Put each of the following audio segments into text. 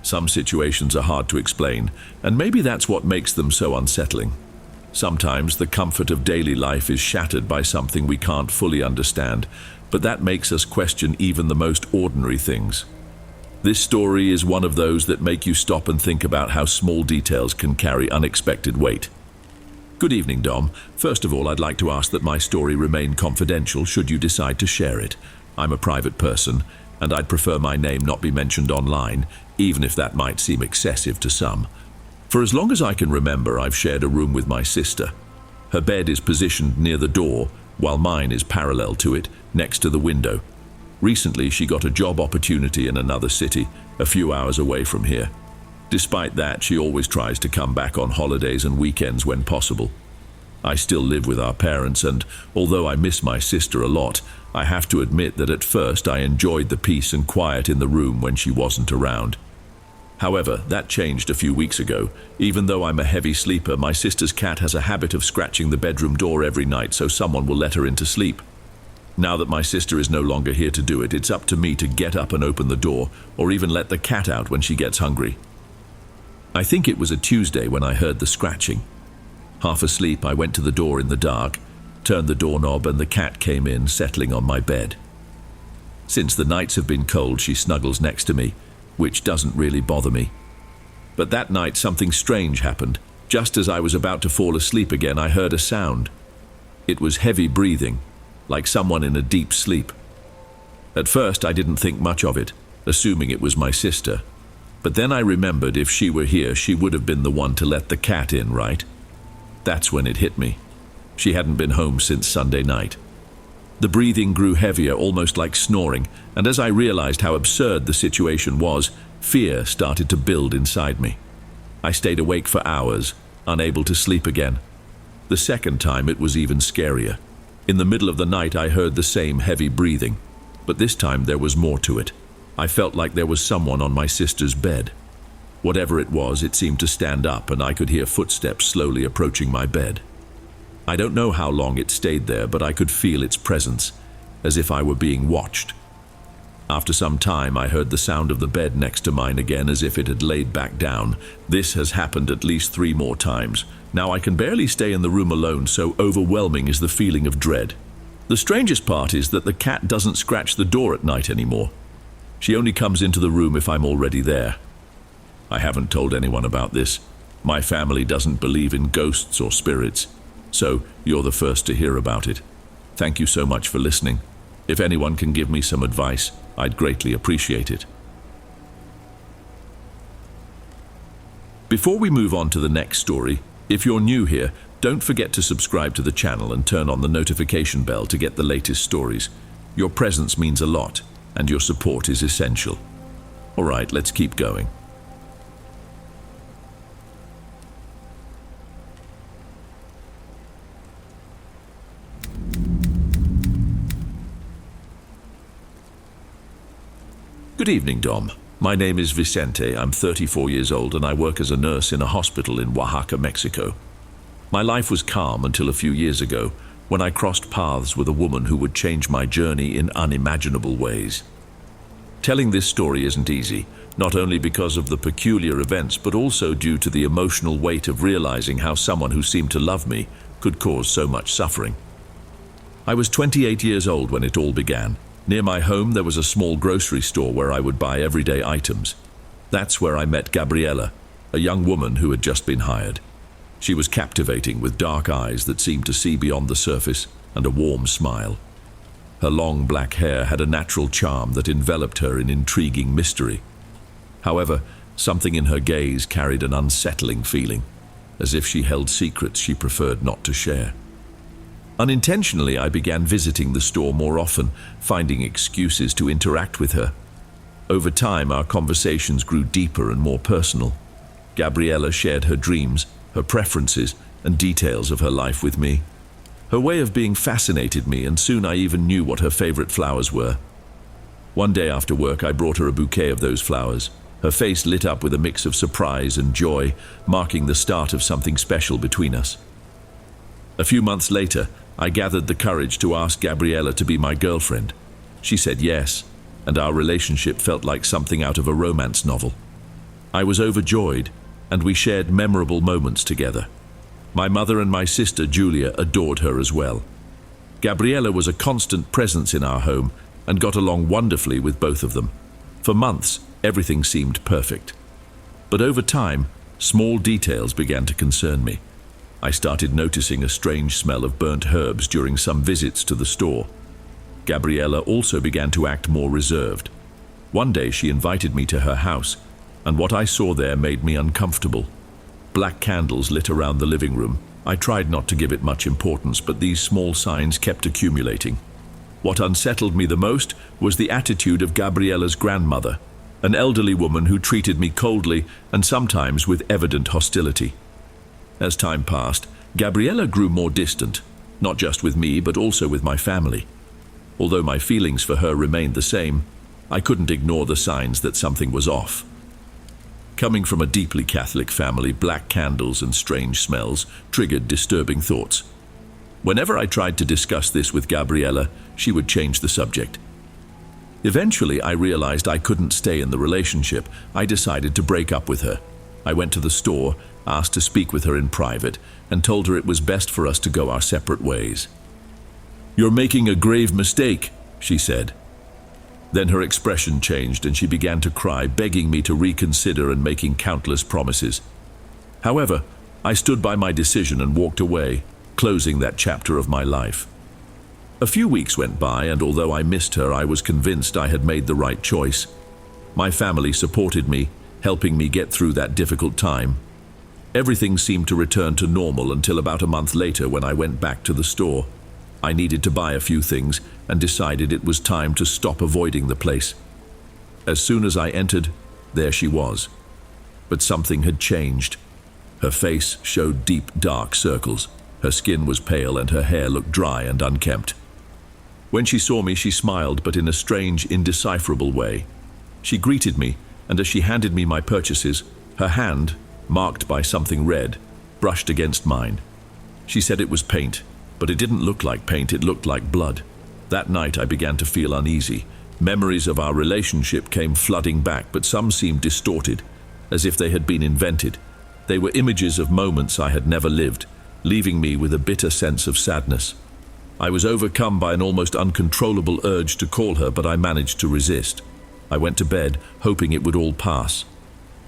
Some situations are hard to explain, and maybe that's what makes them so unsettling. Sometimes the comfort of daily life is shattered by something we can't fully understand, but that makes us question even the most ordinary things. This story is one of those that make you stop and think about how small details can carry unexpected weight. Good evening, Dom. First of all, I'd like to ask that my story remain confidential should you decide to share it. I'm a private person, and I'd prefer my name not be mentioned online, even if that might seem excessive to some. For as long as I can remember, I've shared a room with my sister. Her bed is positioned near the door, while mine is parallel to it, next to the window. Recently, she got a job opportunity in another city, a few hours away from here. Despite that, she always tries to come back on holidays and weekends when possible. I still live with our parents, and although I miss my sister a lot, I have to admit that at first I enjoyed the peace and quiet in the room when she wasn't around. However, that changed a few weeks ago. Even though I'm a heavy sleeper, my sister's cat has a habit of scratching the bedroom door every night so someone will let her into sleep. Now that my sister is no longer here to do it, it's up to me to get up and open the door, or even let the cat out when she gets hungry. I think it was a Tuesday when I heard the scratching. Half asleep, I went to the door in the dark, turned the doorknob, and the cat came in, settling on my bed. Since the nights have been cold, she snuggles next to me, which doesn't really bother me. But that night, something strange happened. Just as I was about to fall asleep again, I heard a sound. It was heavy breathing, like someone in a deep sleep. At first, I didn't think much of it, assuming it was my sister. But then I remembered if she were here, she would have been the one to let the cat in, right? That's when it hit me. She hadn't been home since Sunday night. The breathing grew heavier, almost like snoring, and as I realized how absurd the situation was, fear started to build inside me. I stayed awake for hours, unable to sleep again. The second time, it was even scarier. In the middle of the night, I heard the same heavy breathing, but this time there was more to it. I felt like there was someone on my sister's bed. Whatever it was, it seemed to stand up, and I could hear footsteps slowly approaching my bed. I don't know how long it stayed there, but I could feel its presence, as if I were being watched. After some time, I heard the sound of the bed next to mine again, as if it had laid back down. This has happened at least 3 more times. Now I can barely stay in the room alone, so overwhelming is the feeling of dread. The strangest part is that the cat doesn't scratch the door at night anymore. She only comes into the room if I'm already there. I haven't told anyone about this. My family doesn't believe in ghosts or spirits, so you're the first to hear about it. Thank you so much for listening. If anyone can give me some advice, I'd greatly appreciate it. Before we move on to the next story, if you're new here, don't forget to subscribe to the channel and turn on the notification bell to get the latest stories. Your presence means a lot, and your support is essential. All right, let's keep going. Good evening, Dom. My name is Vicente. I'm 34 years old and I work as a nurse in a hospital in Oaxaca, Mexico. My life was calm until a few years ago when I crossed paths with a woman who would change my journey in unimaginable ways. Telling this story isn't easy, not only because of the peculiar events, but also due to the emotional weight of realizing how someone who seemed to love me could cause so much suffering. I was 28 years old when it all began. Near my home, there was a small grocery store where I would buy everyday items. That's where I met Gabriela, a young woman who had just been hired. She was captivating, with dark eyes that seemed to see beyond the surface and a warm smile. Her long black hair had a natural charm that enveloped her in intriguing mystery. However, something in her gaze carried an unsettling feeling, as if she held secrets she preferred not to share. Unintentionally, I began visiting the store more often, finding excuses to interact with her. Over time, our conversations grew deeper and more personal. Gabriela shared her dreams, her preferences, and details of her life with me. Her way of being fascinated me, and soon I even knew what her favorite flowers were. One day after work, I brought her a bouquet of those flowers. Her face lit up with a mix of surprise and joy, marking the start of something special between us. A few months later, I gathered the courage to ask Gabriela to be my girlfriend. She said yes, and our relationship felt like something out of a romance novel. I was overjoyed, and we shared memorable moments together. My mother and my sister Julia adored her as well. Gabriella was a constant presence in our home and got along wonderfully with both of them. For months, everything seemed perfect. But over time, small details began to concern me. I started noticing a strange smell of burnt herbs during some visits to the store. Gabriella also began to act more reserved. One day she invited me to her house, and what I saw there made me uncomfortable. Black candles lit around the living room. I tried not to give it much importance, but these small signs kept accumulating. What unsettled me the most was the attitude of Gabriella's grandmother, an elderly woman who treated me coldly and sometimes with evident hostility. As time passed, Gabriella grew more distant, not just with me but also with my family. Although my feelings for her remained the same, I couldn't ignore the signs that something was off. Coming from a deeply Catholic family, black candles and strange smells triggered disturbing thoughts. Whenever I tried to discuss this with Gabriella, she would change the subject. Eventually, I realized I couldn't stay in the relationship. I decided to break up with her. I went to the store, asked to speak with her in private, and told her it was best for us to go our separate ways. "You're making a grave mistake," she said. Then her expression changed and she began to cry, begging me to reconsider and making countless promises. However, I stood by my decision and walked away, closing that chapter of my life. A few weeks went by, and although I missed her, I was convinced I had made the right choice. My family supported me, helping me get through that difficult time. Everything seemed to return to normal until about a month later when I went back to the store. I needed to buy a few things and decided it was time to stop avoiding the place. As soon as I entered, there she was. But something had changed. Her face showed deep, dark circles. Her skin was pale and her hair looked dry and unkempt. When she saw me, she smiled, but in a strange, indecipherable way. She greeted me, and as she handed me my purchases, her hand, marked by something red, brushed against mine. She said it was paint, but it didn't look like paint, it looked like blood. That night I began to feel uneasy. Memories of our relationship came flooding back, but some seemed distorted, as if they had been invented. They were images of moments I had never lived, leaving me with a bitter sense of sadness. I was overcome by an almost uncontrollable urge to call her, but I managed to resist. I went to bed, hoping it would all pass.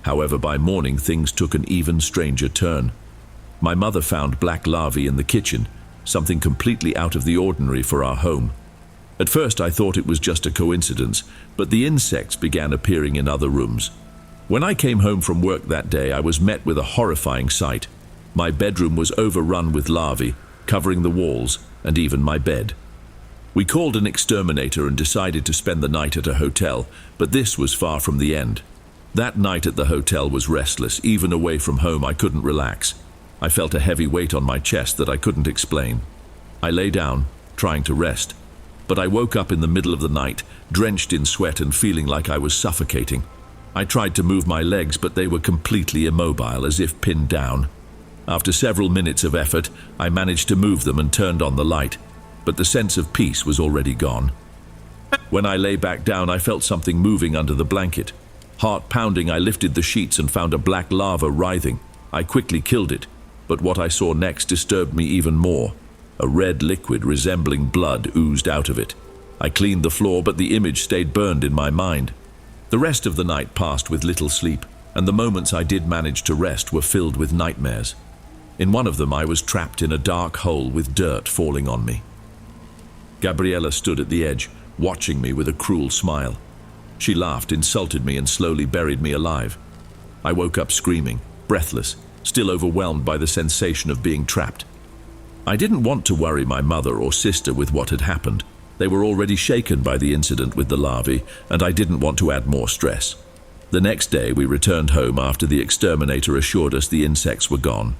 However, by morning things took an even stranger turn. My mother found black larvae in the kitchen, something completely out of the ordinary for our home. At first I thought it was just a coincidence, but the insects began appearing in other rooms. When I came home from work that day, I was met with a horrifying sight. My bedroom was overrun with larvae, covering the walls and even my bed. We called an exterminator and decided to spend the night at a hotel, but this was far from the end. That night at the hotel was restless. Even away from home, I couldn't relax. I felt a heavy weight on my chest that I couldn't explain. I lay down, trying to rest, but I woke up in the middle of the night, drenched in sweat and feeling like I was suffocating. I tried to move my legs, but they were completely immobile, as if pinned down. After several minutes of effort, I managed to move them and turned on the light, but the sense of peace was already gone. When I lay back down, I felt something moving under the blanket. Heart pounding, I lifted the sheets and found a black larva writhing. I quickly killed it, but what I saw next disturbed me even more. A red liquid resembling blood oozed out of it. I cleaned the floor, but the image stayed burned in my mind. The rest of the night passed with little sleep, and the moments I did manage to rest were filled with nightmares. In one of them, I was trapped in a dark hole with dirt falling on me. Gabriella stood at the edge, watching me with a cruel smile. She laughed, insulted me, and slowly buried me alive. I woke up screaming, breathless, still overwhelmed by the sensation of being trapped. I didn't want to worry my mother or sister with what had happened. They were already shaken by the incident with the larvae, and I didn't want to add more stress. The next day, we returned home after the exterminator assured us the insects were gone.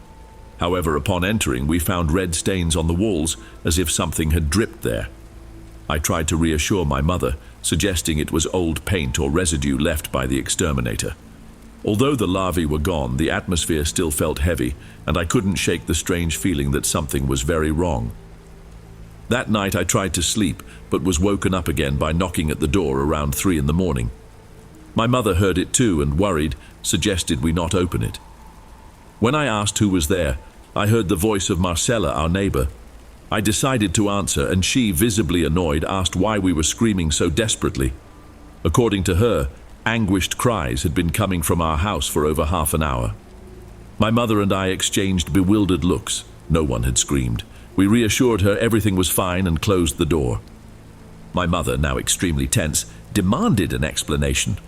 However, upon entering, we found red stains on the walls, as if something had dripped there. I tried to reassure my mother, suggesting it was old paint or residue left by the exterminator. Although the larvae were gone, the atmosphere still felt heavy, and I couldn't shake the strange feeling that something was very wrong. That night I tried to sleep, but was woken up again by knocking at the door around 3 in the morning. My mother heard it too and, worried, suggested we not open it. When I asked who was there, I heard the voice of Marcella, our neighbor. I decided to answer, and she, visibly annoyed, asked why we were screaming so desperately. According to her, anguished cries had been coming from our house for over half an hour. My mother and I exchanged bewildered looks. No one had screamed. We reassured her everything was fine and closed the door. My mother, now extremely tense, demanded an explanation.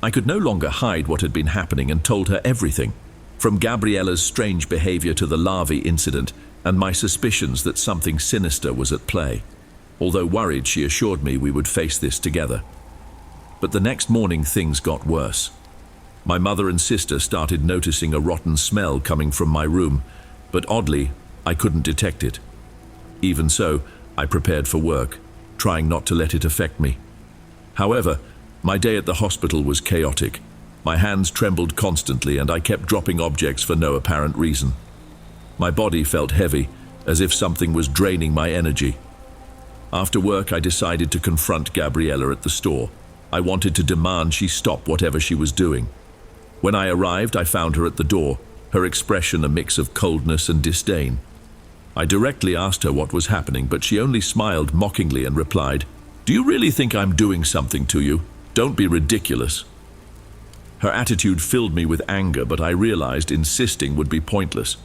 I could no longer hide what had been happening and told her everything, from Gabriella's strange behavior to the larvae incident and my suspicions that something sinister was at play. Although worried, she assured me we would face this together. But the next morning things got worse. My mother and sister started noticing a rotten smell coming from my room, but oddly, I couldn't detect it. Even so, I prepared for work, trying not to let it affect me. However, my day at the hospital was chaotic. My hands trembled constantly and I kept dropping objects for no apparent reason. My body felt heavy, as if something was draining my energy. After work, I decided to confront Gabriella at the store. I wanted to demand she stop whatever she was doing. When I arrived, I found her at the door, her expression a mix of coldness and disdain. I directly asked her what was happening, but she only smiled mockingly and replied, "Do you really think I'm doing something to you? Don't be ridiculous." Her attitude filled me with anger, but I realized insisting would be pointless.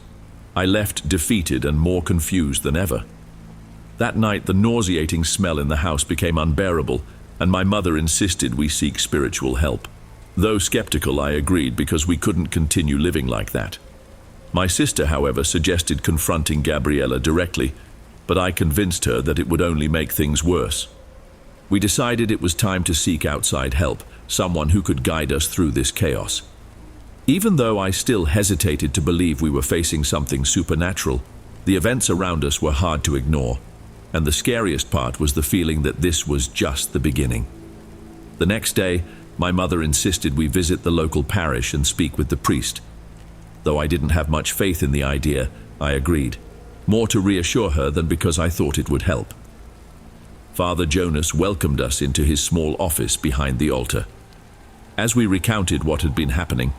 I left defeated and more confused than ever. That night, the nauseating smell in the house became unbearable, and my mother insisted we seek spiritual help. Though skeptical, I agreed because we couldn't continue living like that. My sister, however, suggested confronting Gabriella directly, but I convinced her that it would only make things worse. We decided it was time to seek outside help, someone who could guide us through this chaos. Even though I still hesitated to believe we were facing something supernatural, the events around us were hard to ignore, and the scariest part was the feeling that this was just the beginning. The next day, my mother insisted we visit the local parish and speak with the priest. Though I didn't have much faith in the idea, I agreed, more to reassure her than because I thought it would help. Father Jonas welcomed us into his small office behind the altar. As we recounted what had been happening,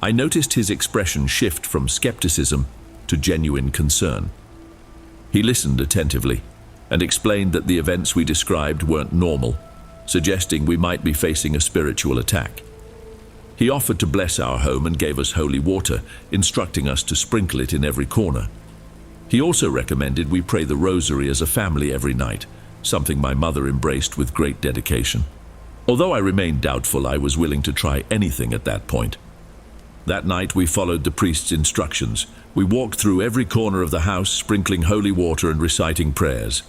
I noticed his expression shift from skepticism to genuine concern. He listened attentively and explained that the events we described weren't normal, suggesting we might be facing a spiritual attack. He offered to bless our home and gave us holy water, instructing us to sprinkle it in every corner. He also recommended we pray the rosary as a family every night, something my mother embraced with great dedication. Although I remained doubtful, I was willing to try anything at that point. That night we followed the priest's instructions. We walked through every corner of the house, sprinkling holy water and reciting prayers.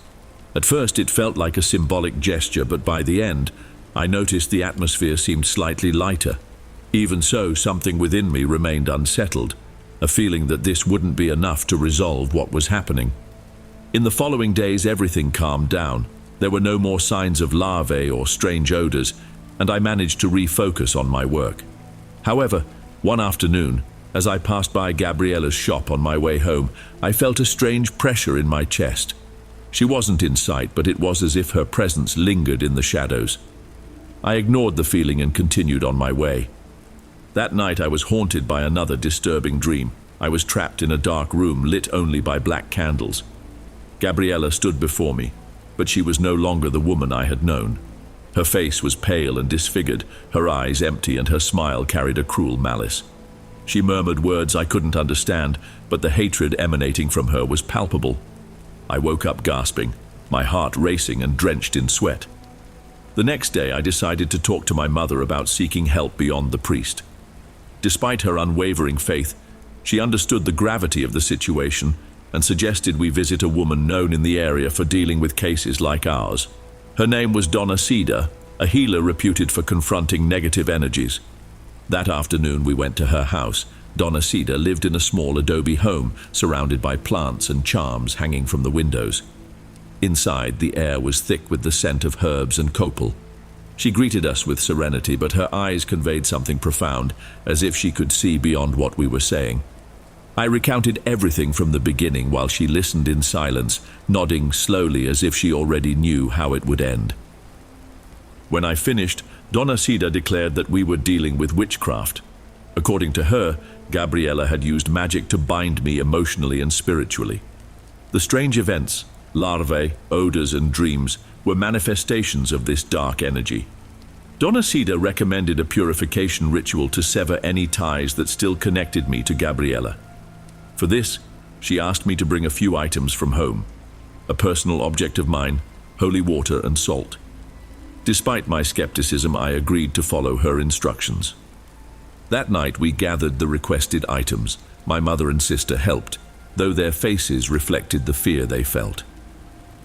At first it felt like a symbolic gesture, but by the end, I noticed the atmosphere seemed slightly lighter. Even so, something within me remained unsettled, a feeling that this wouldn't be enough to resolve what was happening. In the following days, everything calmed down. There were no more signs of larvae or strange odors, and I managed to refocus on my work. However, one afternoon, as I passed by Gabriella's shop on my way home, I felt a strange pressure in my chest. She wasn't in sight, but it was as if her presence lingered in the shadows. I ignored the feeling and continued on my way. That night I was haunted by another disturbing dream. I was trapped in a dark room lit only by black candles. Gabriella stood before me, but she was no longer the woman I had known. Her face was pale and disfigured, her eyes empty, and her smile carried a cruel malice. She murmured words I couldn't understand, but the hatred emanating from her was palpable. I woke up gasping, my heart racing and drenched in sweat. The next day I decided to talk to my mother about seeking help beyond the priest. Despite her unwavering faith, she understood the gravity of the situation and suggested we visit a woman known in the area for dealing with cases like ours. Her name was Donna Cida, a healer reputed for confronting negative energies. That afternoon we went to her house. Donna Cida lived in a small adobe home surrounded by plants and charms hanging from the windows. Inside, the air was thick with the scent of herbs and copal. She greeted us with serenity, but her eyes conveyed something profound, as if she could see beyond what we were saying. I recounted everything from the beginning while she listened in silence, nodding slowly as if she already knew how it would end. When I finished, Donna Sida declared that we were dealing with witchcraft. According to her, Gabriella had used magic to bind me emotionally and spiritually. The strange events, larvae, odors, and dreams were manifestations of this dark energy. Donna Sida recommended a purification ritual to sever any ties that still connected me to Gabriella. For this, she asked me to bring a few items from home: a personal object of mine, holy water, and salt. Despite my skepticism, I agreed to follow her instructions. That night, we gathered the requested items. My mother and sister helped, though their faces reflected the fear they felt.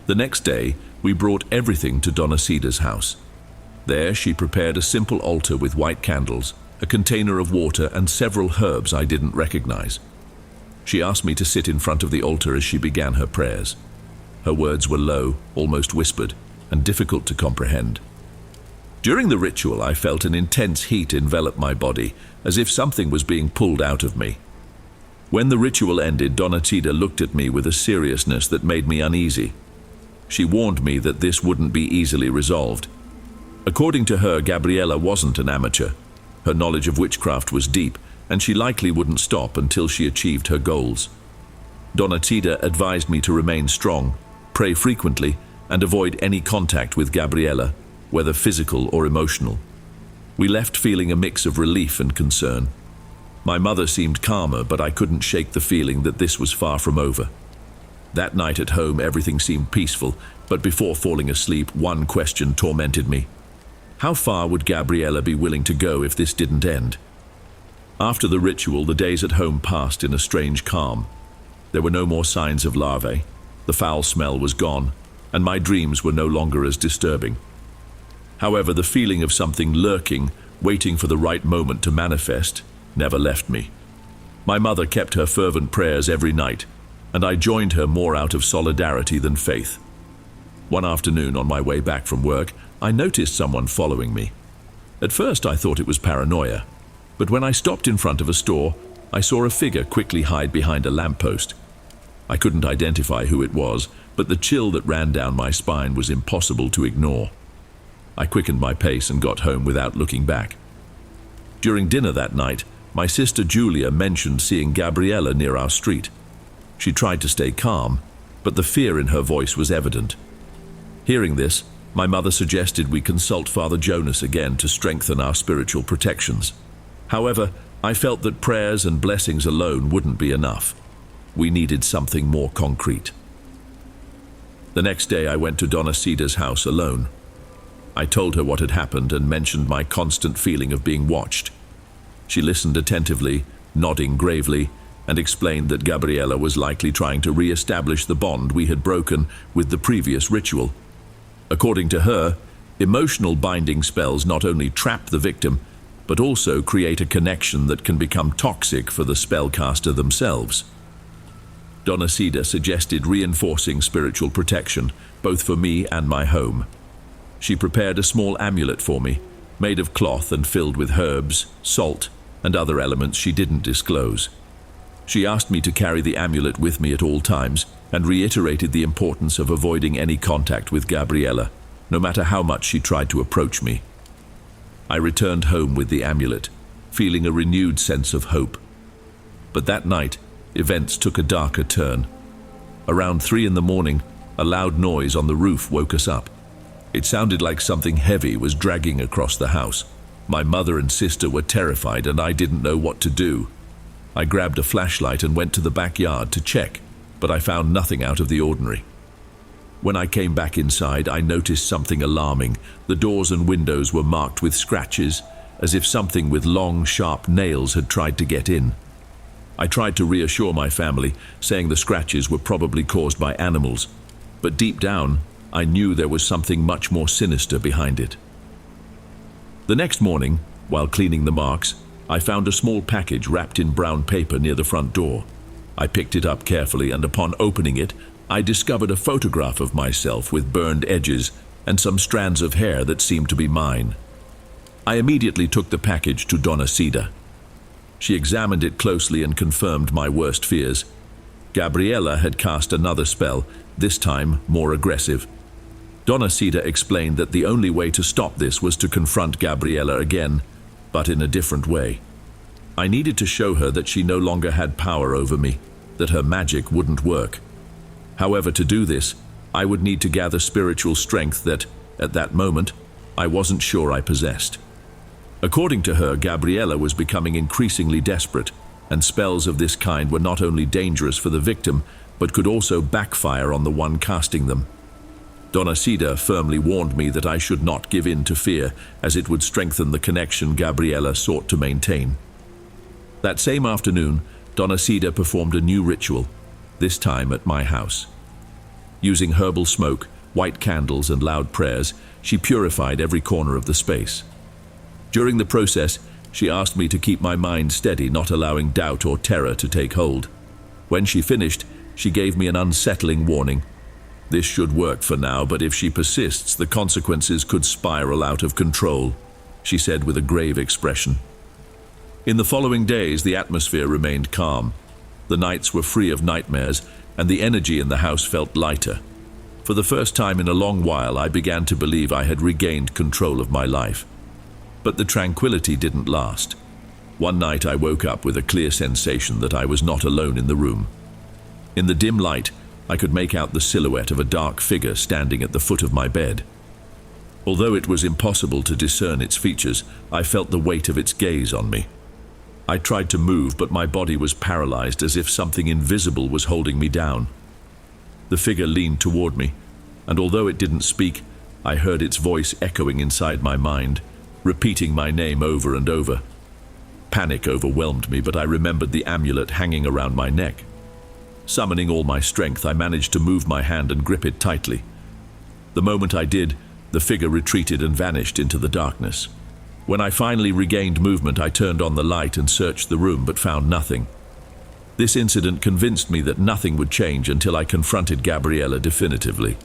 The next day, we brought everything to Donna Sida's house. There, she prepared a simple altar with white candles, a container of water, and several herbs I didn't recognize. She asked me to sit in front of the altar as she began her prayers. Her words were low, almost whispered, and difficult to comprehend. During the ritual, I felt an intense heat envelop my body, as if something was being pulled out of me. When the ritual ended, Donna Sida looked at me with a seriousness that made me uneasy. She warned me that this wouldn't be easily resolved. According to her, Gabriella wasn't an amateur. Her knowledge of witchcraft was deep, and she likely wouldn't stop until she achieved her goals. Donna Sida advised me to remain strong, pray frequently, and avoid any contact with Gabriella, whether physical or emotional. We left feeling a mix of relief and concern. My mother seemed calmer, but I couldn't shake the feeling that this was far from over. That night at home, everything seemed peaceful, but before falling asleep, one question tormented me. How far would Gabriella be willing to go if this didn't end? After the ritual, the days at home passed in a strange calm. There were no more signs of larvae, the foul smell was gone, and my dreams were no longer as disturbing. However, the feeling of something lurking, waiting for the right moment to manifest, never left me. My mother kept her fervent prayers every night, and I joined her more out of solidarity than faith. One afternoon, on my way back from work, I noticed someone following me. At first, I thought it was paranoia, but when I stopped in front of a store, I saw a figure quickly hide behind a lamppost. I couldn't identify who it was, but the chill that ran down my spine was impossible to ignore. I quickened my pace and got home without looking back. During dinner that night, my sister Julia mentioned seeing Gabriella near our street. She tried to stay calm, but the fear in her voice was evident. Hearing this, my mother suggested we consult Father Jonas again to strengthen our spiritual protections. However, I felt that prayers and blessings alone wouldn't be enough. We needed something more concrete. The next day, I went to Donna Sida's house alone. I told her what had happened and mentioned my constant feeling of being watched. She listened attentively, nodding gravely, and explained that Gabriella was likely trying to re-establish the bond we had broken with the previous ritual. According to her, emotional binding spells not only trap the victim, but also create a connection that can become toxic for the spellcaster themselves. Donna Sida suggested reinforcing spiritual protection, both for me and my home. She prepared a small amulet for me, made of cloth and filled with herbs, salt, and other elements she didn't disclose. She asked me to carry the amulet with me at all times and reiterated the importance of avoiding any contact with Gabriella, no matter how much she tried to approach me. I returned home with the amulet, feeling a renewed sense of hope. But that night, events took a darker turn. Around 3 a.m, a loud noise on the roof woke us up. It sounded like something heavy was dragging across the house. My mother and sister were terrified, and I didn't know what to do. I grabbed a flashlight and went to the backyard to check, but I found nothing out of the ordinary. When I came back inside, I noticed something alarming. The doors and windows were marked with scratches, as if something with long, sharp nails had tried to get in. I tried to reassure my family, saying the scratches were probably caused by animals, but deep down, I knew there was something much more sinister behind it. The next morning, while cleaning the marks, I found a small package wrapped in brown paper near the front door. I picked it up carefully, and upon opening it, I discovered a photograph of myself with burned edges and some strands of hair that seemed to be mine. I immediately took the package to Donna Sida. She examined it closely and confirmed my worst fears. Gabriella had cast another spell, this time more aggressive. Donna Cida explained that the only way to stop this was to confront Gabriella again, but in a different way. I needed to show her that she no longer had power over me, that her magic wouldn't work. However, to do this, I would need to gather spiritual strength that, at that moment, I wasn't sure I possessed. According to her, Gabriella was becoming increasingly desperate, and spells of this kind were not only dangerous for the victim, but could also backfire on the one casting them. Donna Cida firmly warned me that I should not give in to fear, as it would strengthen the connection Gabriella sought to maintain. That same afternoon, Donna Cida performed a new ritual, this time at my house. Using herbal smoke, white candles, and loud prayers, she purified every corner of the space. During the process, she asked me to keep my mind steady, not allowing doubt or terror to take hold. When she finished, she gave me an unsettling warning. This should work for now, but if she persists, the consequences could spiral out of control, she said with a grave expression. In the following days, the atmosphere remained calm. The nights were free of nightmares, and the energy in the house felt lighter. For the first time in a long while, I began to believe I had regained control of my life. But the tranquility didn't last. One night I woke up with a clear sensation that I was not alone in the room. In the dim light, I could make out the silhouette of a dark figure standing at the foot of my bed. Although it was impossible to discern its features, I felt the weight of its gaze on me. I tried to move, but my body was paralyzed, as if something invisible was holding me down. The figure leaned toward me, and although it didn't speak, I heard its voice echoing inside my mind, repeating my name over and over. Panic overwhelmed me, but I remembered the amulet hanging around my neck. Summoning all my strength, I managed to move my hand and grip it tightly. The moment I did, the figure retreated and vanished into the darkness. When I finally regained movement, I turned on the light and searched the room, but found nothing. This incident convinced me that nothing would change until I confronted Gabriella definitively.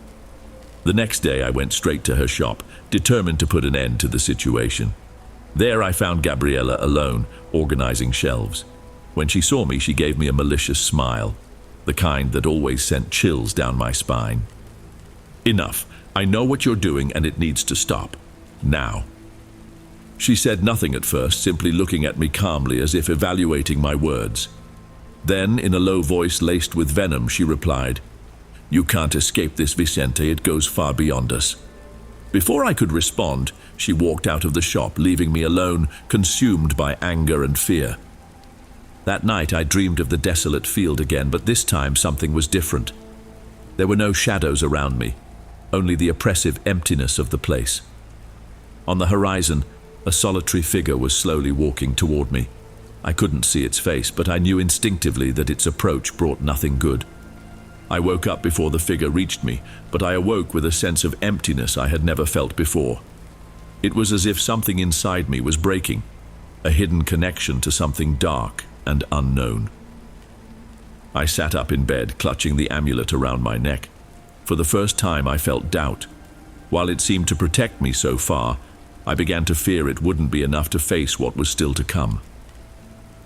The next day, I went straight to her shop, determined to put an end to the situation. There I found Gabriella alone, organizing shelves. When she saw me, she gave me a malicious smile, the kind that always sent chills down my spine. "Enough. I know what you're doing, and it needs to stop. Now." She said nothing at first, simply looking at me calmly as if evaluating my words. Then, in a low voice laced with venom, she replied, "You can't escape this, Vicente. It goes far beyond us." Before I could respond, she walked out of the shop, leaving me alone, consumed by anger and fear. That night I dreamed of the desolate field again, but this time something was different. There were no shadows around me, only the oppressive emptiness of the place. On the horizon, a solitary figure was slowly walking toward me. I couldn't see its face, but I knew instinctively that its approach brought nothing good. I woke up before the figure reached me, but I awoke with a sense of emptiness I had never felt before. It was as if something inside me was breaking, a hidden connection to something dark and unknown. I sat up in bed, clutching the amulet around my neck. For the first time, I felt doubt. While it seemed to protect me so far, I began to fear it wouldn't be enough to face what was still to come.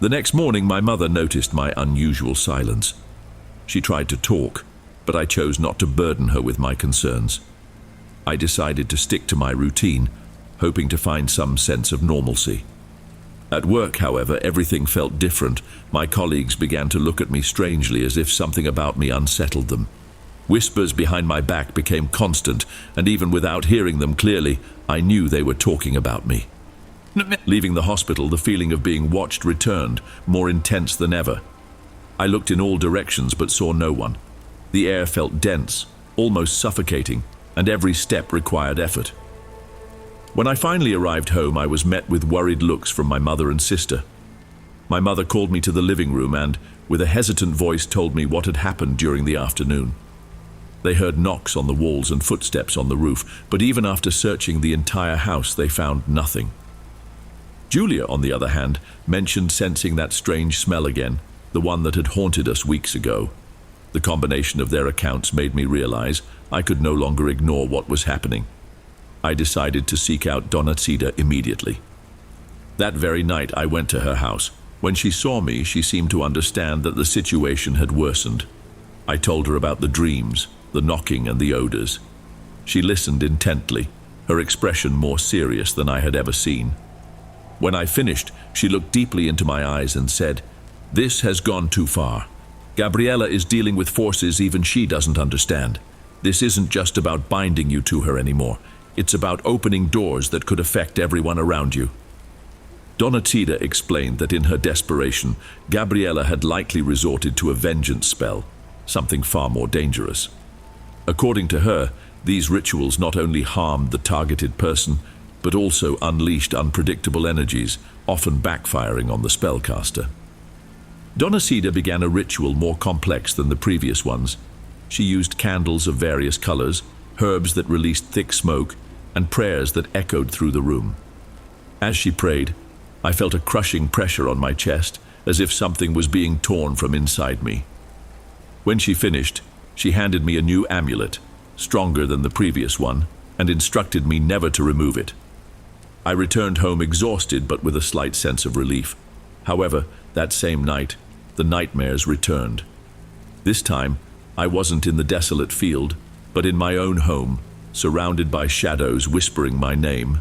The next morning, my mother noticed my unusual silence. She tried to talk, but I chose not to burden her with my concerns. I decided to stick to my routine, hoping to find some sense of normalcy. At work, however, everything felt different. My colleagues began to look at me strangely, as if something about me unsettled them. Whispers behind my back became constant, and even without hearing them clearly, I knew they were talking about me. Leaving the hospital, the feeling of being watched returned, more intense than ever. I looked in all directions but saw no one. The air felt dense, almost suffocating, and every step required effort. When I finally arrived home, I was met with worried looks from my mother and sister. My mother called me to the living room and, with a hesitant voice, told me what had happened during the afternoon. They heard knocks on the walls and footsteps on the roof, but even after searching the entire house, they found nothing. Julia, on the other hand, mentioned sensing that strange smell again, the one that had haunted us weeks ago. The combination of their accounts made me realize I could no longer ignore what was happening. I decided to seek out Donna Cida immediately. That very night, I went to her house. When she saw me, she seemed to understand that the situation had worsened. I told her about the dreams, the knocking, and the odors. She listened intently, her expression more serious than I had ever seen. When I finished, she looked deeply into my eyes and said, "This has gone too far. Gabriella is dealing with forces even she doesn't understand. This isn't just about binding you to her anymore. It's about opening doors that could affect everyone around you." Donatida explained that in her desperation, Gabriella had likely resorted to a vengeance spell, something far more dangerous. According to her, these rituals not only harmed the targeted person, but also unleashed unpredictable energies, often backfiring on the spellcaster. Donacida began a ritual more complex than the previous ones. She used candles of various colors, herbs that released thick smoke, and prayers that echoed through the room. As she prayed, I felt a crushing pressure on my chest, as if something was being torn from inside me. When she finished, she handed me a new amulet, stronger than the previous one, and instructed me never to remove it. I returned home exhausted but with a slight sense of relief. However, that same night, the nightmares returned. This time, I wasn't in the desolate field, but in my own home, surrounded by shadows whispering my name.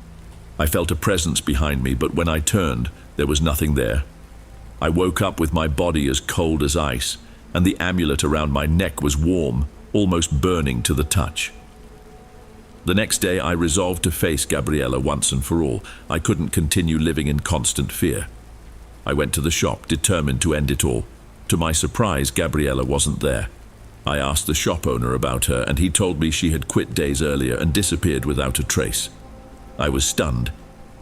I felt a presence behind me, but when I turned, there was nothing there. I woke up with my body as cold as ice, and the amulet around my neck was warm, almost burning to the touch. The next day, I resolved to face Gabriella once and for all. I couldn't continue living in constant fear. I went to the shop, determined to end it all. To my surprise, Gabriella wasn't there. I asked the shop owner about her, and he told me she had quit days earlier and disappeared without a trace. I was stunned.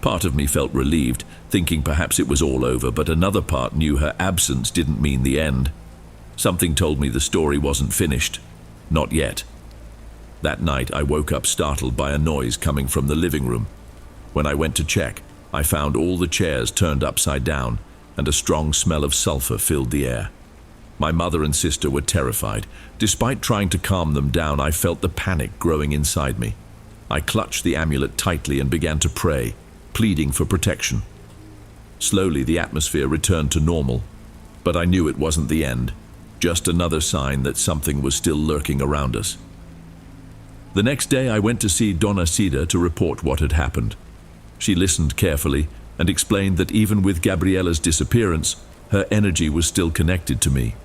Part of me felt relieved, thinking perhaps it was all over, but another part knew her absence didn't mean the end. Something told me the story wasn't finished. Not yet. That night, I woke up startled by a noise coming from the living room. When I went to check, I found all the chairs turned upside down, and a strong smell of sulfur filled the air. My mother and sister were terrified. Despite trying to calm them down, I felt the panic growing inside me. I clutched the amulet tightly and began to pray, pleading for protection. Slowly, the atmosphere returned to normal, but I knew it wasn't the end, just another sign that something was still lurking around us. The next day, I went to see Donacida to report what had happened. She listened carefully and explained that even with Gabriella's disappearance, her energy was still connected to me.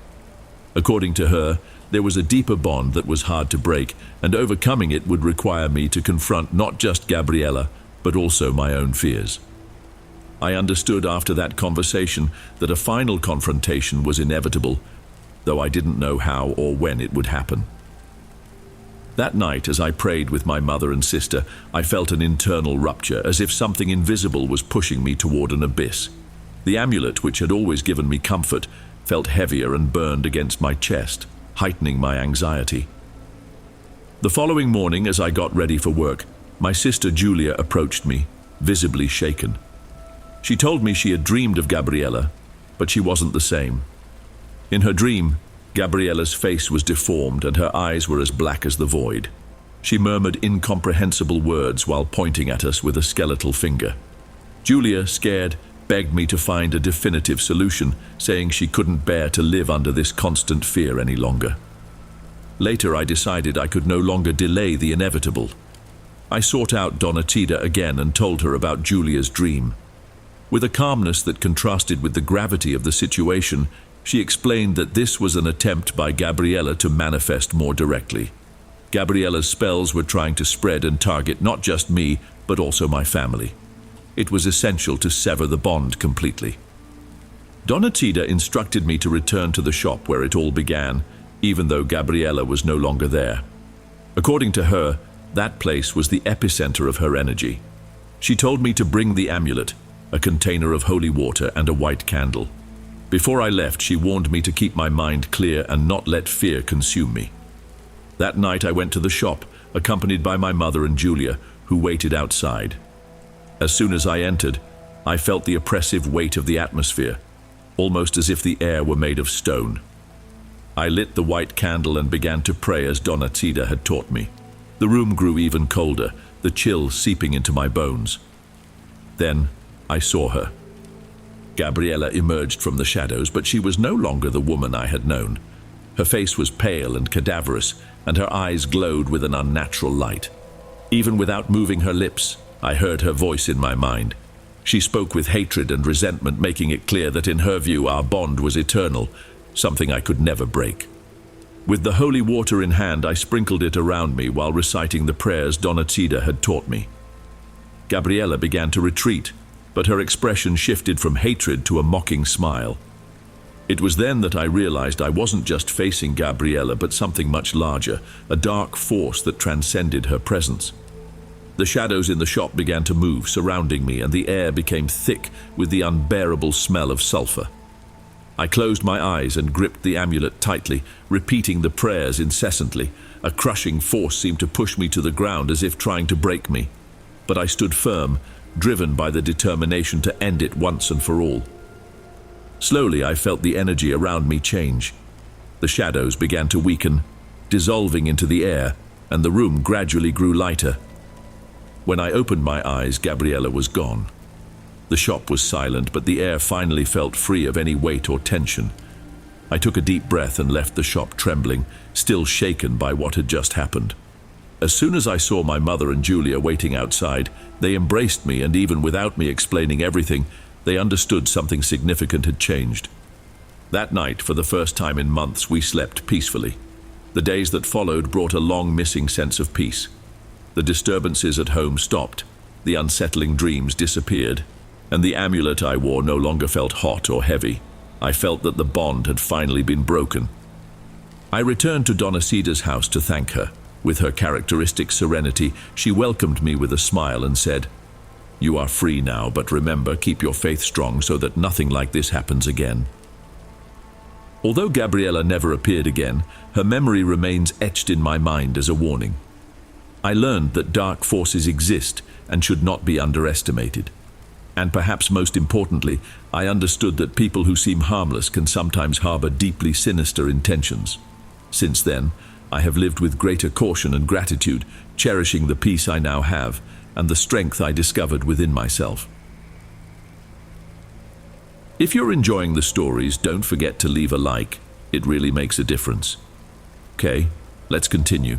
According to her, there was a deeper bond that was hard to break, and overcoming it would require me to confront not just Gabriella, but also my own fears. I understood after that conversation that a final confrontation was inevitable, though I didn't know how or when it would happen. That night, as I prayed with my mother and sister, I felt an internal rupture, as if something invisible was pushing me toward an abyss. The amulet, which had always given me comfort, felt heavier and burned against my chest, heightening my anxiety. The following morning, as I got ready for work, my sister Julia approached me, visibly shaken. She told me she had dreamed of Gabriella, but she wasn't the same. In her dream, Gabriella's face was deformed and her eyes were as black as the void. She murmured incomprehensible words while pointing at us with a skeletal finger. Julia, scared, begged me to find a definitive solution, saying she couldn't bear to live under this constant fear any longer. Later, I decided I could no longer delay the inevitable. I sought out Donatida again and told her about Julia's dream. With a calmness that contrasted with the gravity of the situation, she explained that this was an attempt by Gabriella to manifest more directly. Gabriella's spells were trying to spread and target not just me, but also my family. It was essential to sever the bond completely. Donatida instructed me to return to the shop where it all began, even though Gabriella was no longer there. According to her, that place was the epicenter of her energy. She told me to bring the amulet, a container of holy water and a white candle. Before I left, she warned me to keep my mind clear and not let fear consume me. That night, I went to the shop, accompanied by my mother and Julia, who waited outside. As soon as I entered, I felt the oppressive weight of the atmosphere, almost as if the air were made of stone. I lit the white candle and began to pray as Donatida had taught me. The room grew even colder, the chill seeping into my bones. Then I saw her. Gabriella emerged from the shadows, but she was no longer the woman I had known. Her face was pale and cadaverous, and her eyes glowed with an unnatural light. Even without moving her lips, I heard her voice in my mind. She spoke with hatred and resentment, making it clear that in her view our bond was eternal, something I could never break. With the holy water in hand, I sprinkled it around me while reciting the prayers Donacida had taught me. Gabriella began to retreat, but her expression shifted from hatred to a mocking smile. It was then that I realized I wasn't just facing Gabriella, but something much larger, a dark force that transcended her presence. The shadows in the shop began to move, surrounding me, and the air became thick with the unbearable smell of sulfur. I closed my eyes and gripped the amulet tightly, repeating the prayers incessantly. A crushing force seemed to push me to the ground as if trying to break me. But I stood firm, driven by the determination to end it once and for all. Slowly, I felt the energy around me change. The shadows began to weaken, dissolving into the air, and the room gradually grew lighter. When I opened my eyes, Gabriella was gone. The shop was silent, but the air finally felt free of any weight or tension. I took a deep breath and left the shop trembling, still shaken by what had just happened. As soon as I saw my mother and Julia waiting outside, they embraced me, and even without me explaining everything, they understood something significant had changed. That night, for the first time in months, we slept peacefully. The days that followed brought a long-missing sense of peace. The disturbances at home stopped, the unsettling dreams disappeared, and the amulet I wore no longer felt hot or heavy. I felt that the bond had finally been broken. I returned to Donacida's house to thank her. With her characteristic serenity, she welcomed me with a smile and said, "You are free now, but remember, keep your faith strong so that nothing like this happens again." Although Gabriella never appeared again, her memory remains etched in my mind as a warning. I learned that dark forces exist and should not be underestimated. And perhaps most importantly, I understood that people who seem harmless can sometimes harbor deeply sinister intentions. Since then, I have lived with greater caution and gratitude, cherishing the peace I now have and the strength I discovered within myself. If you're enjoying the stories, don't forget to leave a like. It really makes a difference. Okay, let's continue.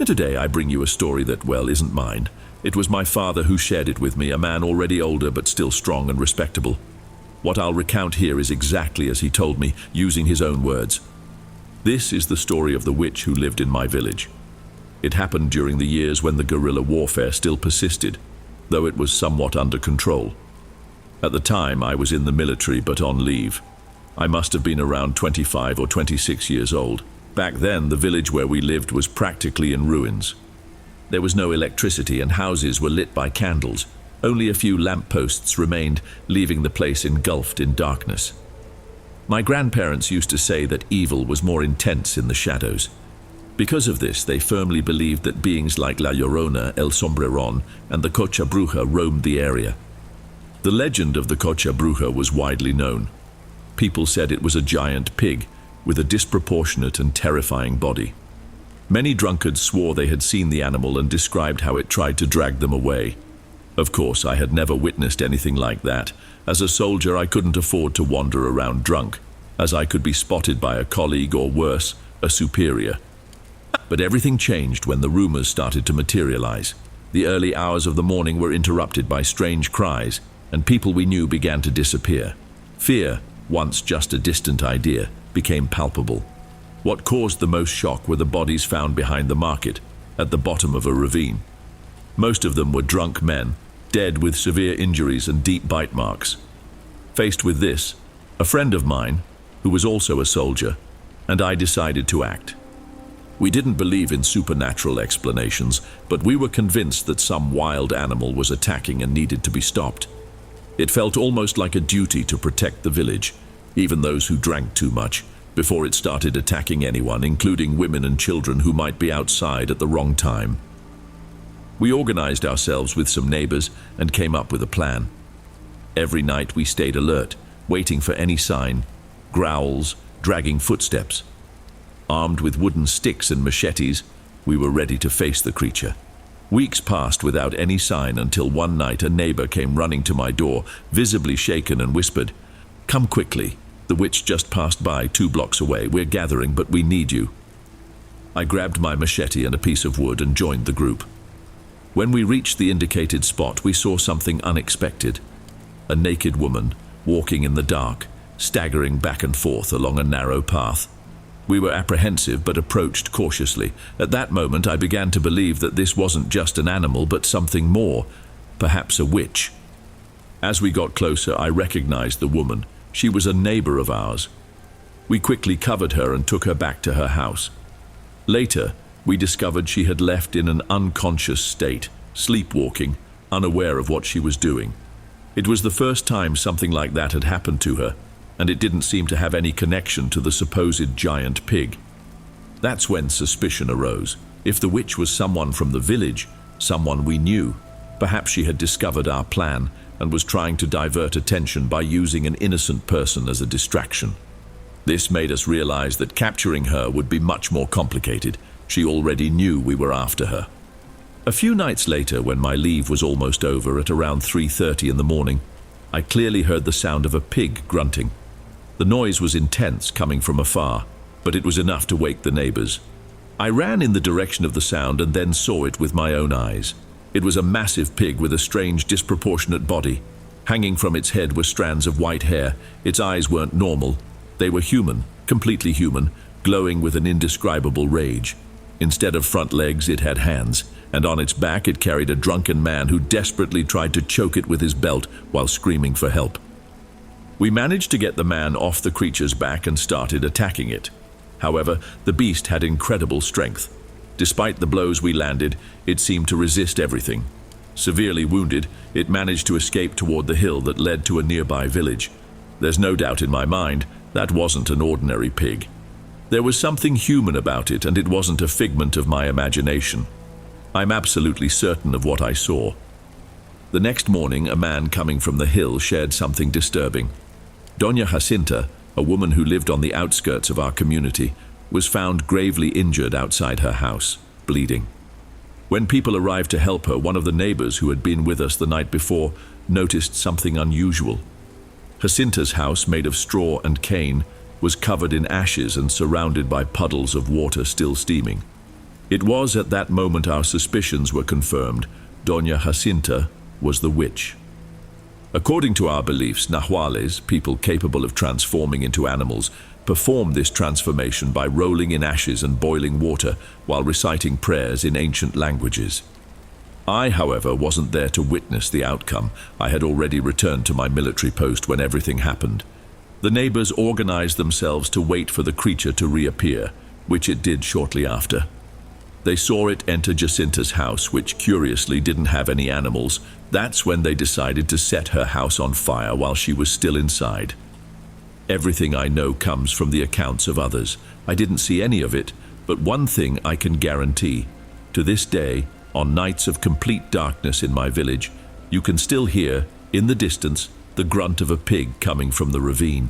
Today I bring you a story that, well, isn't mine. It was my father who shared it with me, a man already older but still strong and respectable. What I'll recount here is exactly as he told me, using his own words. This is the story of the witch who lived in my village. It happened during the years when the guerrilla warfare still persisted, though it was somewhat under control. At the time, I was in the military but on leave. I must have been around 25 or 26 years old. Back then, the village where we lived was practically in ruins. There was no electricity and houses were lit by candles. Only a few lampposts remained, leaving the place engulfed in darkness. My grandparents used to say that evil was more intense in the shadows. Because of this, they firmly believed that beings like La Llorona, El Sombreron, and the Cocha Bruja roamed the area. The legend of the Cocha Bruja was widely known. People said it was a giant pig, with a disproportionate and terrifying body. Many drunkards swore they had seen the animal and described how it tried to drag them away. Of course, I had never witnessed anything like that. As a soldier, I couldn't afford to wander around drunk, as I could be spotted by a colleague or worse, a superior. But everything changed when the rumors started to materialize. The early hours of the morning were interrupted by strange cries, and people we knew began to disappear. Fear, once just a distant idea, became palpable. What caused the most shock were the bodies found behind the market, at the bottom of a ravine. Most of them were drunk men, dead with severe injuries and deep bite marks. Faced with this, a friend of mine, who was also a soldier, and I decided to act. We didn't believe in supernatural explanations, but we were convinced that some wild animal was attacking and needed to be stopped. It felt almost like a duty to protect the village, even those who drank too much, before it started attacking anyone, including women and children who might be outside at the wrong time. We organized ourselves with some neighbors and came up with a plan. Every night we stayed alert, waiting for any sign, growls, dragging footsteps. Armed with wooden sticks and machetes, we were ready to face the creature. Weeks passed without any sign until one night a neighbor came running to my door, visibly shaken, and whispered, "Come quickly. The witch just passed by 2 blocks away. We're gathering, but we need you." I grabbed my machete and a piece of wood and joined the group. When we reached the indicated spot, we saw something unexpected. A naked woman, walking in the dark, staggering back and forth along a narrow path. We were apprehensive but approached cautiously. At that moment, I began to believe that this wasn't just an animal but something more, perhaps a witch. As we got closer, I recognized the woman. She was a neighbor of ours. We quickly covered her and took her back to her house. Later, we discovered she had left in an unconscious state, sleepwalking, unaware of what she was doing. It was the first time something like that had happened to her, and it didn't seem to have any connection to the supposed giant pig. That's when suspicion arose. If the witch was someone from the village, someone we knew, perhaps she had discovered our plan and was trying to divert attention by using an innocent person as a distraction. This made us realize that capturing her would be much more complicated. She already knew we were after her. A few nights later, when my leave was almost over at around 3:30 in the morning, I clearly heard the sound of a pig grunting. The noise was intense, coming from afar, but it was enough to wake the neighbors. I ran in the direction of the sound and then saw it with my own eyes. It was a massive pig with a strange, disproportionate body. Hanging from its head were strands of white hair. Its eyes weren't normal. They were human, completely human, glowing with an indescribable rage. Instead of front legs, it had hands, and on its back it carried a drunken man who desperately tried to choke it with his belt while screaming for help. We managed to get the man off the creature's back and started attacking it. However, the beast had incredible strength. Despite the blows we landed, it seemed to resist everything. Severely wounded, it managed to escape toward the hill that led to a nearby village. There's no doubt in my mind that wasn't an ordinary pig. There was something human about it, and it wasn't a figment of my imagination. I'm absolutely certain of what I saw. The next morning, a man coming from the hill shared something disturbing. Doña Jacinta, a woman who lived on the outskirts of our community, was found gravely injured outside her house, bleeding. When people arrived to help her, one of the neighbors who had been with us the night before noticed something unusual. Jacinta's house, made of straw and cane, was covered in ashes and surrounded by puddles of water still steaming. It was at that moment our suspicions were confirmed. Doña Jacinta was the witch. According to our beliefs, Nahuales, people capable of transforming into animals, perform this transformation by rolling in ashes and boiling water while reciting prayers in ancient languages. I, however, wasn't there to witness the outcome. I had already returned to my military post when everything happened. The neighbors organized themselves to wait for the creature to reappear, which it did shortly after. They saw it enter Jacinta's house, which curiously didn't have any animals. That's when they decided to set her house on fire while she was still inside. Everything I know comes from the accounts of others. I didn't see any of it, but one thing I can guarantee. To this day, on nights of complete darkness in my village, you can still hear, in the distance, the grunt of a pig coming from the ravine.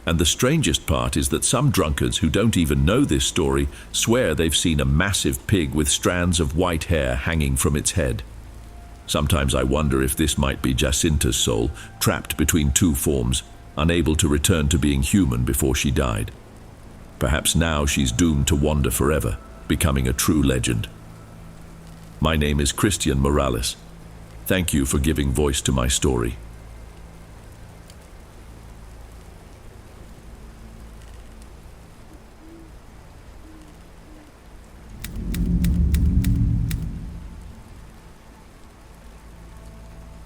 And the strangest part is that some drunkards who don't even know this story swear they've seen a massive pig with strands of white hair hanging from its head. Sometimes I wonder if this might be Jacinta's soul, trapped between two forms, unable to return to being human before she died. Perhaps now she's doomed to wander forever, becoming a true legend. My name is Christian Morales. Thank you for giving voice to my story.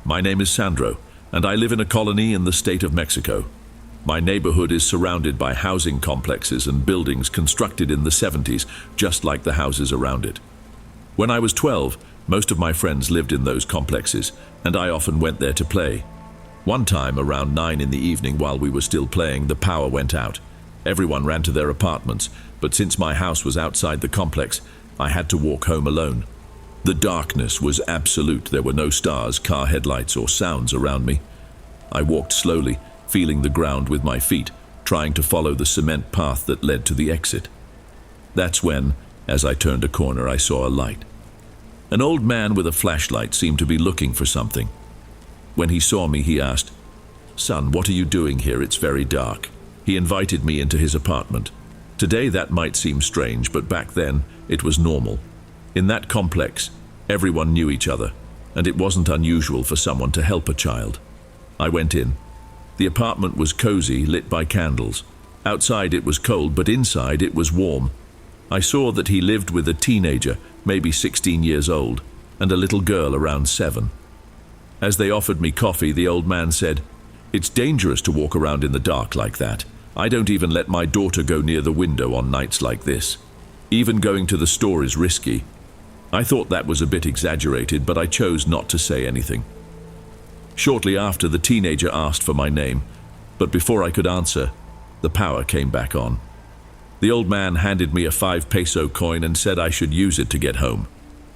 My name is Sandro, and I live in a colony in the state of Mexico. My neighborhood is surrounded by housing complexes and buildings constructed in the 70s, just like the houses around it. When I was 12, most of my friends lived in those complexes, and I often went there to play. One time, around 9 in the evening while we were still playing, the power went out. Everyone ran to their apartments, but since my house was outside the complex, I had to walk home alone. The darkness was absolute. There were no stars, car headlights, or sounds around me. I walked slowly, feeling the ground with my feet, trying to follow the cement path that led to the exit. That's when, as I turned a corner, I saw a light. An old man with a flashlight seemed to be looking for something. When he saw me, he asked, "Son, what are you doing here? It's very dark." He invited me into his apartment. Today that might seem strange, but back then it was normal. In that complex, everyone knew each other, and it wasn't unusual for someone to help a child. I went in. The apartment was cozy, lit by candles. Outside it was cold, but inside it was warm. I saw that he lived with a teenager, maybe 16 years old, and a little girl around 7. As they offered me coffee, the old man said, "It's dangerous to walk around in the dark like that. I don't even let my daughter go near the window on nights like this. Even going to the store is risky." I thought that was a bit exaggerated, but I chose not to say anything. Shortly after, the teenager asked for my name, but before I could answer, the power came back on. The old man handed me a 5 peso coin and said I should use it to get home.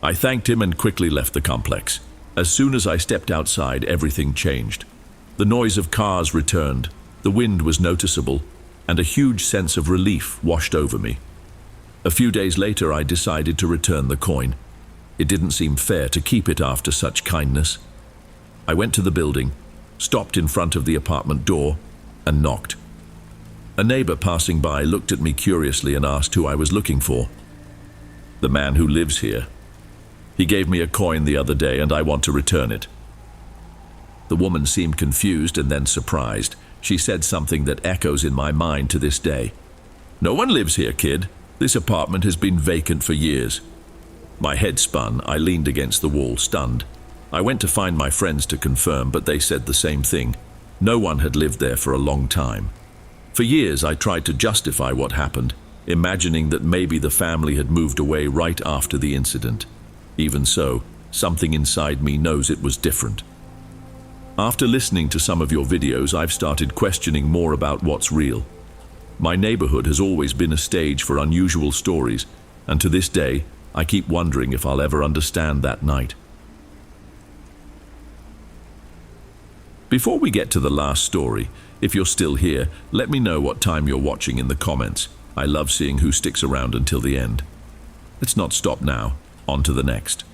I thanked him and quickly left the complex. As soon as I stepped outside, everything changed. The noise of cars returned, the wind was noticeable, and a huge sense of relief washed over me. A few days later, I decided to return the coin. It didn't seem fair to keep it after such kindness. I went to the building, stopped in front of the apartment door, and knocked. A neighbor passing by looked at me curiously and asked who I was looking for. "The man who lives here. He gave me a coin the other day and I want to return it." The woman seemed confused and then surprised. She said something that echoes in my mind to this day. "No one lives here, kid. This apartment has been vacant for years." My head spun. I leaned against the wall, stunned. I went to find my friends to confirm, but they said the same thing. No one had lived there for a long time. For years, I tried to justify what happened, imagining that maybe the family had moved away right after the incident. Even so, something inside me knows it was different. After listening to some of your videos, I've started questioning more about what's real. My neighborhood has always been a stage for unusual stories, and to this day, I keep wondering if I'll ever understand that night. Before we get to the last story, if you're still here, let me know what time you're watching in the comments. I love seeing who sticks around until the end. Let's not stop now. On to the next.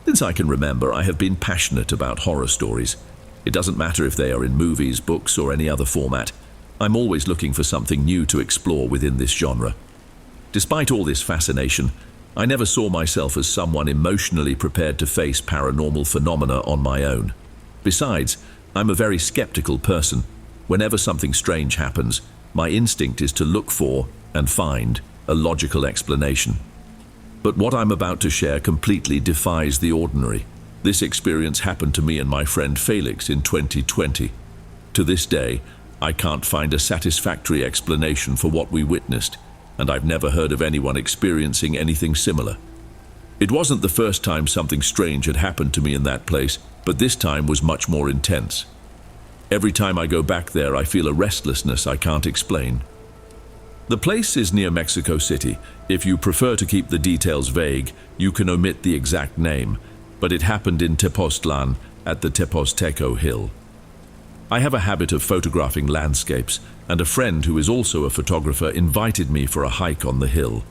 Since I can remember, I have been passionate about horror stories. It doesn't matter if they are in movies, books, or any other format. I'm always looking for something new to explore within this genre. Despite all this fascination, I never saw myself as someone emotionally prepared to face paranormal phenomena on my own. Besides, I'm a very skeptical person. Whenever something strange happens, my instinct is to look for and find a logical explanation. But what I'm about to share completely defies the ordinary. This experience happened to me and my friend Felix in 2020. To this day, I can't find a satisfactory explanation for what we witnessed, and I've never heard of anyone experiencing anything similar. It wasn't the first time something strange had happened to me in that place, but this time was much more intense. Every time I go back there, I feel a restlessness I can't explain. The place is near Mexico City. If you prefer to keep the details vague, you can omit the exact name, but it happened in Tepoztlan at the Tepozteco Hill. I have a habit of photographing landscapes, and a friend who is also a photographer invited me for a hike on the hill.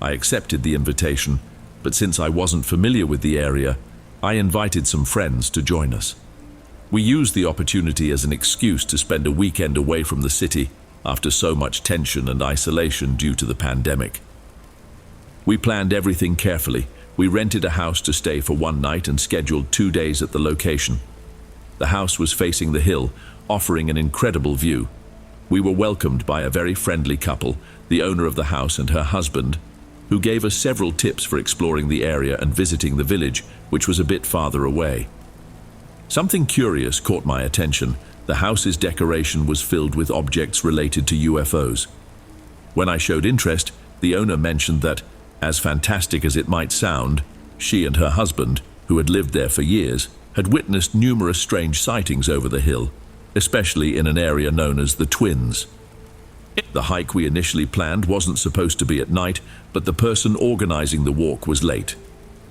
I accepted the invitation, but since I wasn't familiar with the area, I invited some friends to join us. We used the opportunity as an excuse to spend a weekend away from the city after so much tension and isolation due to the pandemic. We planned everything carefully. We rented a house to stay for one night and scheduled 2 days at the location. The house was facing the hill, offering an incredible view. We were welcomed by a very friendly couple, the owner of the house and her husband, who gave us several tips for exploring the area and visiting the village, which was a bit farther away. Something curious caught my attention. The house's decoration was filled with objects related to UFOs. When I showed interest, the owner mentioned that, as fantastic as it might sound, she and her husband, who had lived there for years, had witnessed numerous strange sightings over the hill, especially in an area known as the Twins. The hike we initially planned wasn't supposed to be at night, but the person organizing the walk was late.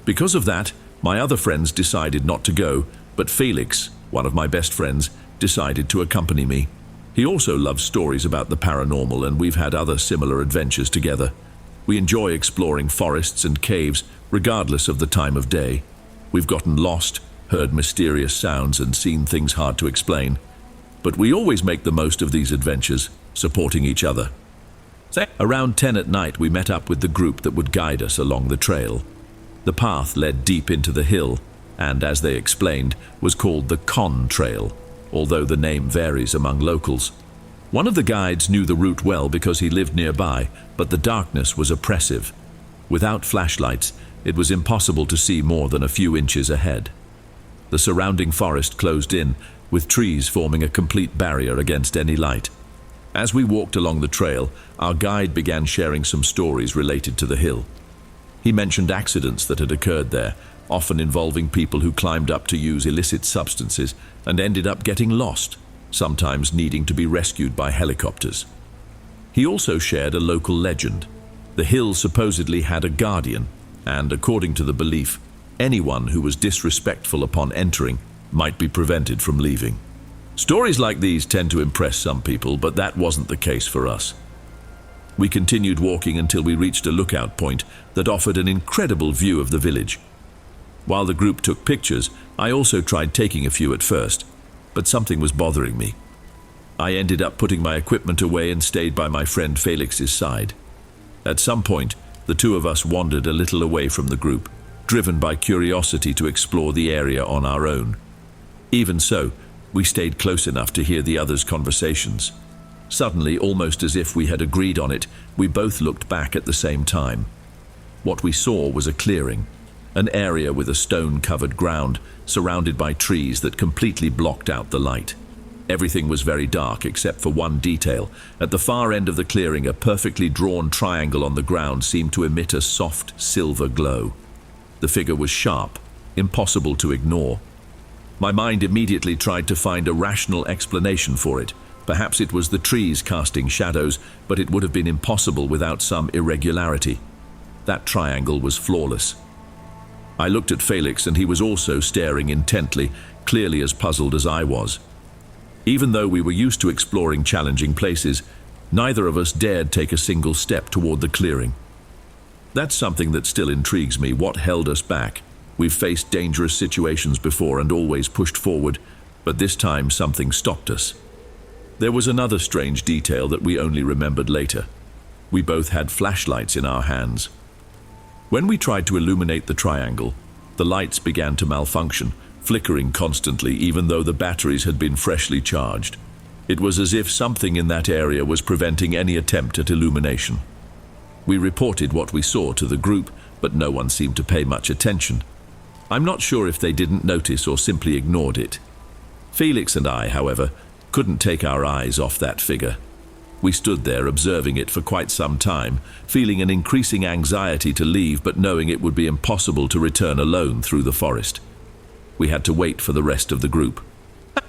Because of that, my other friends decided not to go, But Felix, one of my best friends, decided to accompany me. He also loves stories about the paranormal, and we've had other similar adventures together. We enjoy exploring forests and caves, regardless of the time of day. We've gotten lost, heard mysterious sounds, and seen things hard to explain. But we always make the most of these adventures, supporting each other. Around 10 at night, we met up with the group that would guide us along the trail. The path led deep into the hill, and, as they explained, was called the Con Trail, although the name varies among locals. One of the guides knew the route well because he lived nearby, but the darkness was oppressive. Without flashlights, it was impossible to see more than a few inches ahead. The surrounding forest closed in, with trees forming a complete barrier against any light. As we walked along the trail, our guide began sharing some stories related to the hill. He mentioned accidents that had occurred there, often involving people who climbed up to use illicit substances and ended up getting lost, sometimes needing to be rescued by helicopters. He also shared a local legend. The hill supposedly had a guardian, and according to the belief, anyone who was disrespectful upon entering might be prevented from leaving. Stories like these tend to impress some people, but that wasn't the case for us. We continued walking until we reached a lookout point that offered an incredible view of the village. While the group took pictures, I also tried taking a few at first, but something was bothering me. I ended up putting my equipment away and stayed by my friend Felix's side. At some point, the two of us wandered a little away from the group, driven by curiosity to explore the area on our own. Even so, we stayed close enough to hear the others' conversations. Suddenly, almost as if we had agreed on it, we both looked back at the same time. What we saw was a clearing, an area with a stone-covered ground, surrounded by trees that completely blocked out the light. Everything was very dark except for one detail. At the far end of the clearing, a perfectly drawn triangle on the ground seemed to emit a soft silver glow. The figure was sharp, impossible to ignore. My mind immediately tried to find a rational explanation for it. Perhaps it was the trees casting shadows, but it would have been impossible without some irregularity. That triangle was flawless. I looked at Felix, and he was also staring intently, clearly as puzzled as I was. Even though we were used to exploring challenging places, neither of us dared take a single step toward the clearing. That's something that still intrigues me. What held us back? We've faced dangerous situations before and always pushed forward, but this time something stopped us. There was another strange detail that we only remembered later. We both had flashlights in our hands. When we tried to illuminate the triangle, the lights began to malfunction, flickering constantly even though the batteries had been freshly charged. It was as if something in that area was preventing any attempt at illumination. We reported what we saw to the group, but no one seemed to pay much attention. I'm not sure if they didn't notice or simply ignored it. Felix and I, however, couldn't take our eyes off that figure. We stood there observing it for quite some time, feeling an increasing anxiety to leave, but knowing it would be impossible to return alone through the forest. We had to wait for the rest of the group.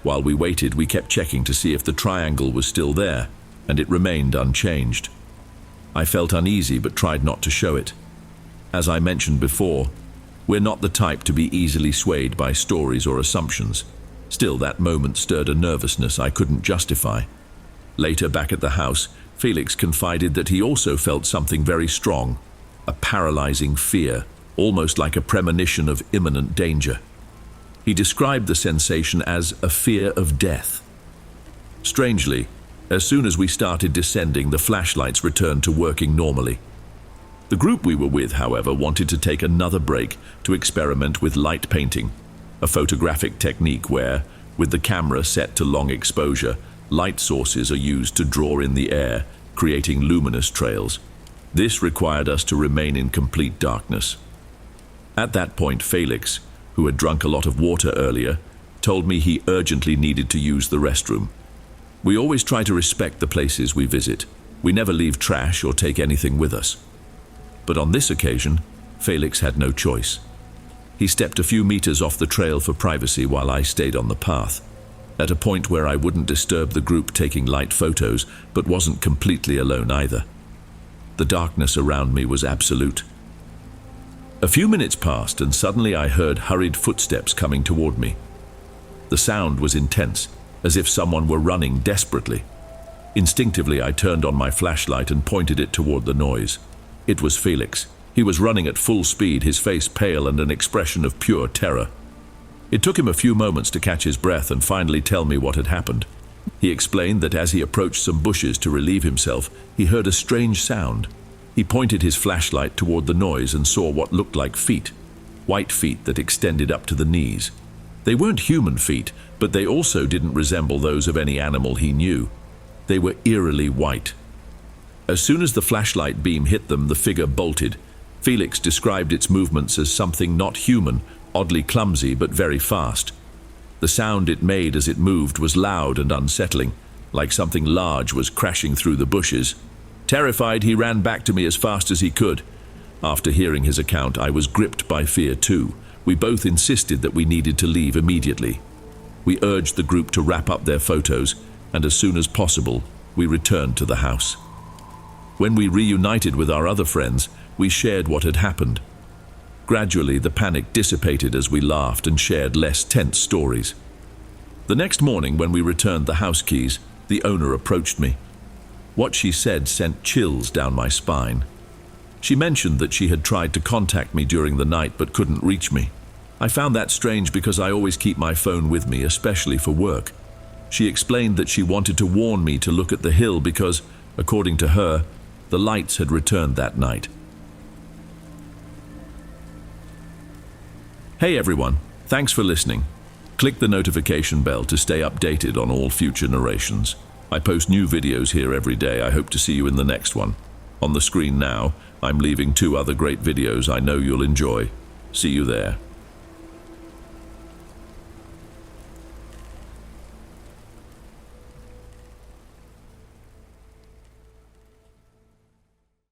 While we waited, we kept checking to see if the triangle was still there, and it remained unchanged. I felt uneasy but tried not to show it. As I mentioned before, we're not the type to be easily swayed by stories or assumptions. Still, that moment stirred a nervousness I couldn't justify. Later, back at the house, Felix confided that he also felt something very strong, a paralyzing fear, almost like a premonition of imminent danger. He described the sensation as a fear of death. Strangely, as soon as we started descending, the flashlights returned to working normally. The group we were with, however, wanted to take another break to experiment with light painting, a photographic technique where, with the camera set to long exposure, light sources are used to draw in the air, creating luminous trails. This required us to remain in complete darkness. At that point, Felix, who had drunk a lot of water earlier, told me he urgently needed to use the restroom. We always try to respect the places we visit. We never leave trash or take anything with us. But on this occasion, Felix had no choice. He stepped a few meters off the trail for privacy while I stayed on the path, at a point where I wouldn't disturb the group taking light photos, but wasn't completely alone either. The darkness around me was absolute. A few minutes passed, and suddenly I heard hurried footsteps coming toward me. The sound was intense, as if someone were running desperately. Instinctively, I turned on my flashlight and pointed it toward the noise. It was Felix. He was running at full speed, his face pale and an expression of pure terror. It took him a few moments to catch his breath and finally tell me what had happened. He explained that as he approached some bushes to relieve himself, he heard a strange sound. He pointed his flashlight toward the noise and saw what looked like feet, white feet that extended up to the knees. They weren't human feet, but they also didn't resemble those of any animal he knew. They were eerily white. As soon as the flashlight beam hit them, the figure bolted. Felix described its movements as something not human, oddly clumsy but very fast. The sound it made as it moved was loud and unsettling, like something large was crashing through the bushes. Terrified, he ran back to me as fast as he could. After hearing his account, I was gripped by fear too. We both insisted that we needed to leave immediately. We urged the group to wrap up their photos, and as soon as possible, we returned to the house. When we reunited with our other friends, we shared what had happened. Gradually, the panic dissipated as we laughed and shared less tense stories. The next morning, when we returned the house keys, the owner approached me. What she said sent chills down my spine. She mentioned that she had tried to contact me during the night but couldn't reach me. I found that strange because I always keep my phone with me, especially for work. She explained that she wanted to warn me to look at the hill because, according to her, the lights had returned that night. Hey everyone, thanks for listening. Click the notification bell to stay updated on all future narrations. I post new videos here every day. I hope to see you in the next one. On the screen now, I'm leaving 2 other great videos I know you'll enjoy. See you there.